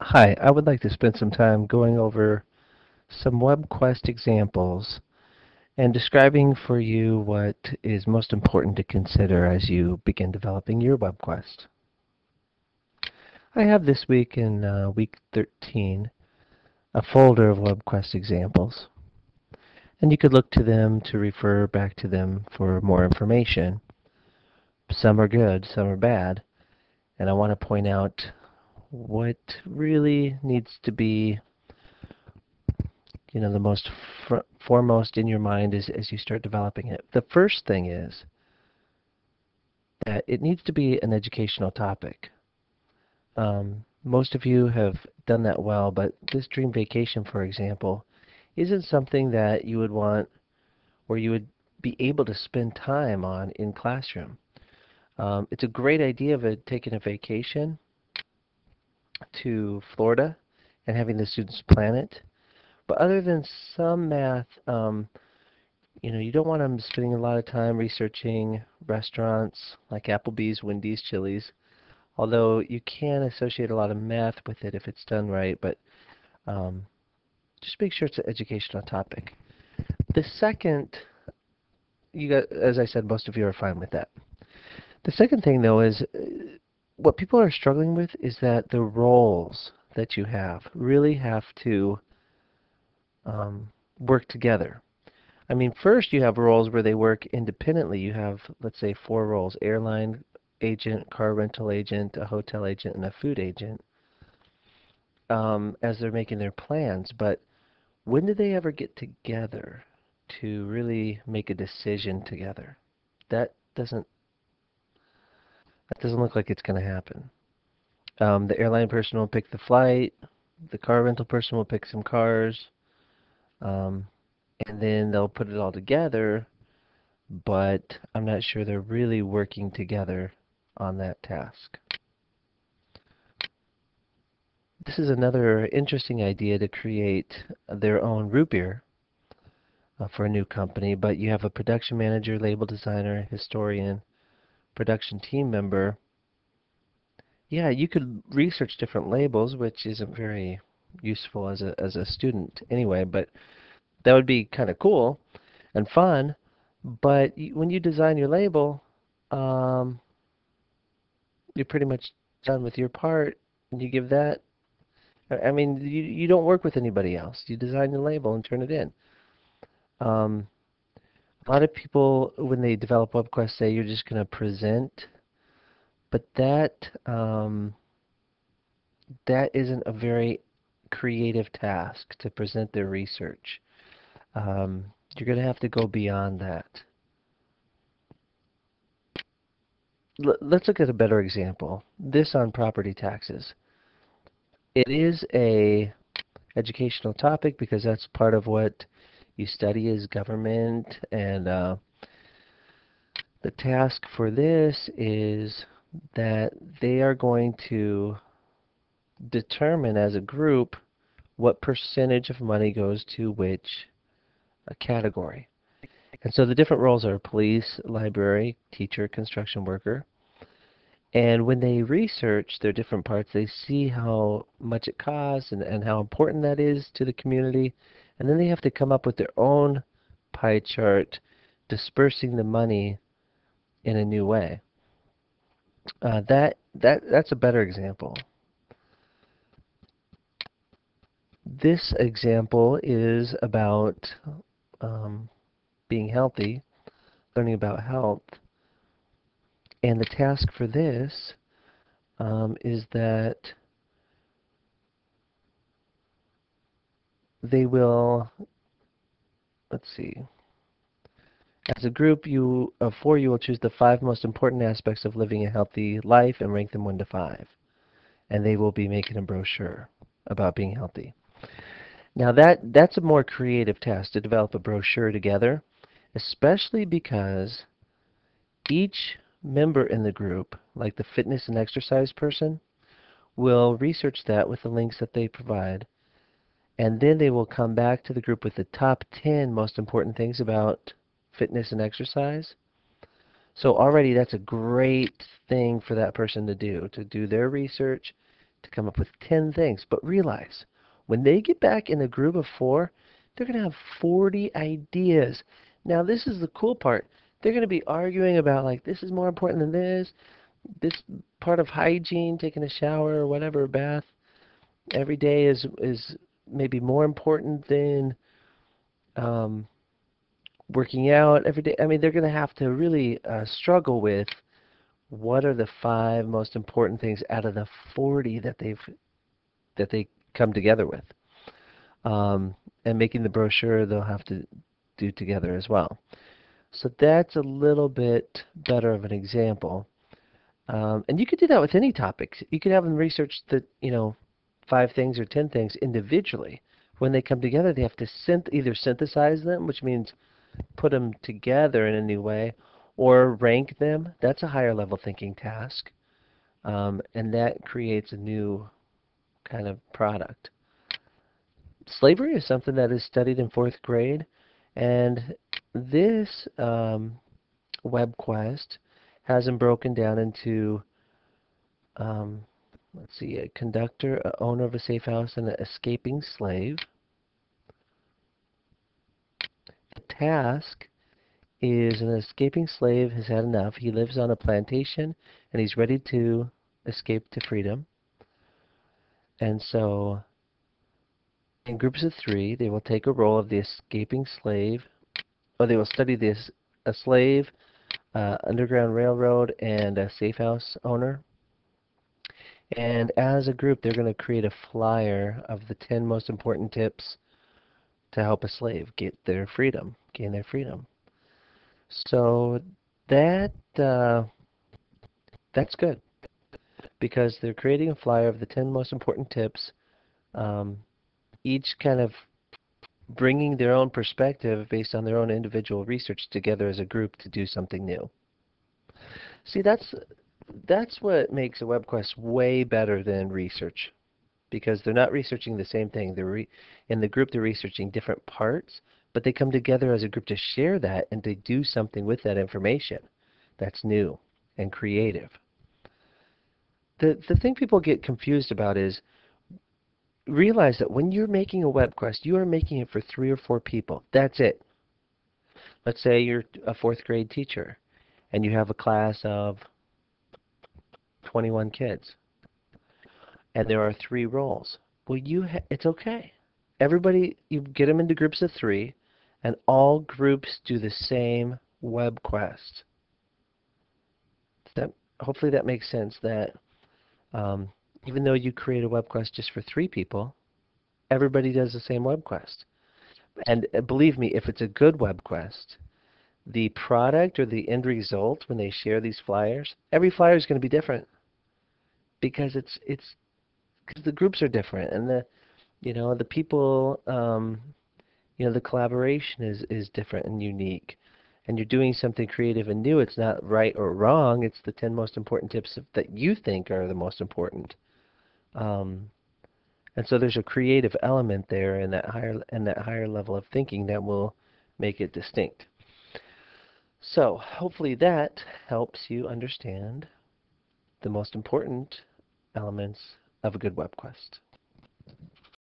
Hi, I would like to spend some time going over some WebQuest examples and describing for you what is most important to consider as you begin developing your WebQuest. I have this week in week 13 a folder of WebQuest examples, and you could look to them to refer back to them for more information. Some are good, some are bad, and I want to point out what really needs to be the most foremost in your mind as you start developing it. The first thing is that it needs to be an educational topic. Most of you have done that well, but this dream vacation, for example, isn't something that you would want or you would be able to spend time on in classroom. It's a great idea of taking a vacation to Florida and having the students plan it. But other than some math, you don't want them spending a lot of time researching restaurants like Applebee's, Wendy's, Chili's, although you can associate a lot of math with it if it's done right, but um, just make sure it's an educational topic. The second, as I said, most of you are fine with that. The second thing, though, is what people are struggling with is that the roles that you have really have to work together. I mean, first you have roles where they work independently. You have, let's say, four roles: airline agent, car rental agent, a hotel agent, and a food agent, as they're making their plans. But when do they ever get together to really make a decision together? That doesn't that doesn't look like it's going to happen. The airline person will pick the flight. The car rental person will pick some cars, um, and then they'll put it all together, but I'm not sure they're really working together on that task. This is another interesting idea to create their own root beer for a new company, but you have a production manager, label designer, historian, production team member. Yeah, you could research different labels, which isn't very useful as a student anyway, but that would be kind of cool and fun. But when you design your label, um, you're pretty much done with your part, and you give that. I mean, you don't work with anybody else. You design the label and turn it in. Um, a lot of people, when they develop WebQuest, say you're just going to present, but that isn't a very creative task to present their research. You're going to have to go beyond that. Let's look at a better example. This on property taxes. It is a educational topic because that's part of what you study is government, and the task for this is that they are going to determine as a group what percentage of money goes to which category. And so the different roles are police, library, teacher, construction worker. And when they research their different parts, they see how much it costs and how important that is to the community. And then they have to come up with their own pie chart, dispersing the money in a new way. That's a better example. This example is about um, being healthy, learning about health, and the task for this is that they will, let's see, as a group of four, you will choose the five most important aspects of living a healthy life and rank them 1 to 5. And they will be making a brochure about being healthy. Now that's a more creative task to develop a brochure together, especially because each member in the group, like the fitness and exercise person, will research that with the links that they provide, and then they will come back to the group with the top 10 most important things about fitness and exercise. So already that's a great thing for that person to do their research, to come up with 10 things. But realize, when they get back in a group of 4, they're going to have 40 ideas. Now, this is the cool part. They're going to be arguing about, like, this is more important than this part of hygiene, taking a shower or whatever, a bath, every day is maybe more important than um, working out every day. I mean, they're going to have to really struggle with what are the 5 most important things out of the 40 that they come together with. And making the brochure they'll have to do together as well. So that's a little bit better of an example. And you could do that with any topics. You could have them research the, 5 things or 10 things individually. When they come together, they have to either synthesize them, which means put them together in a new way, or rank them. That's a higher level thinking task. And that creates a new kind of product. Slavery is something that is studied in 4th grade, and this WebQuest has them broken down into, um, let's see, a conductor, a owner of a safe house, and an escaping slave. The task is an escaping slave has had enough. He lives on a plantation, and he's ready to escape to freedom. And so, in groups of 3, they will take a role of the escaping slave, or they will study this a slave, Underground Railroad, and a safe house owner. And as a group, they're going to create a flyer of the 10 most important tips to help a slave get their freedom, gain their freedom. So that that's good, because they're creating a flyer of the 10 most important tips, um, each kind of bringing their own perspective based on their own individual research together as a group to do something new. See, that's what makes a WebQuest way better than research, because they're not researching the same thing. In the group, they're researching different parts, but they come together as a group to share that and to do something with that information that's new and creative. The thing people get confused about is, realize that when you're making a WebQuest, you are making it for 3 or 4 people. That's it. Let's say you're a 4th grade teacher and you have a class of 21 kids, and there are 3 roles. Well, it's okay. Everybody, you get them into groups of 3, and all groups do the same WebQuest. Hopefully that makes sense, that um, even though you create a WebQuest just for 3 people, everybody does the same WebQuest. And believe me, if it's a good WebQuest, the product or the end result when they share these flyers, every flyer is going to be different, because because the groups are different, and the people, the collaboration is different and unique, and you're doing something creative and new. It's not right or wrong. It's the 10 most important tips that you think are the most important. And so there's a creative element there in that higher level of thinking that will make it distinct. So hopefully that helps you understand the most important elements of a good WebQuest.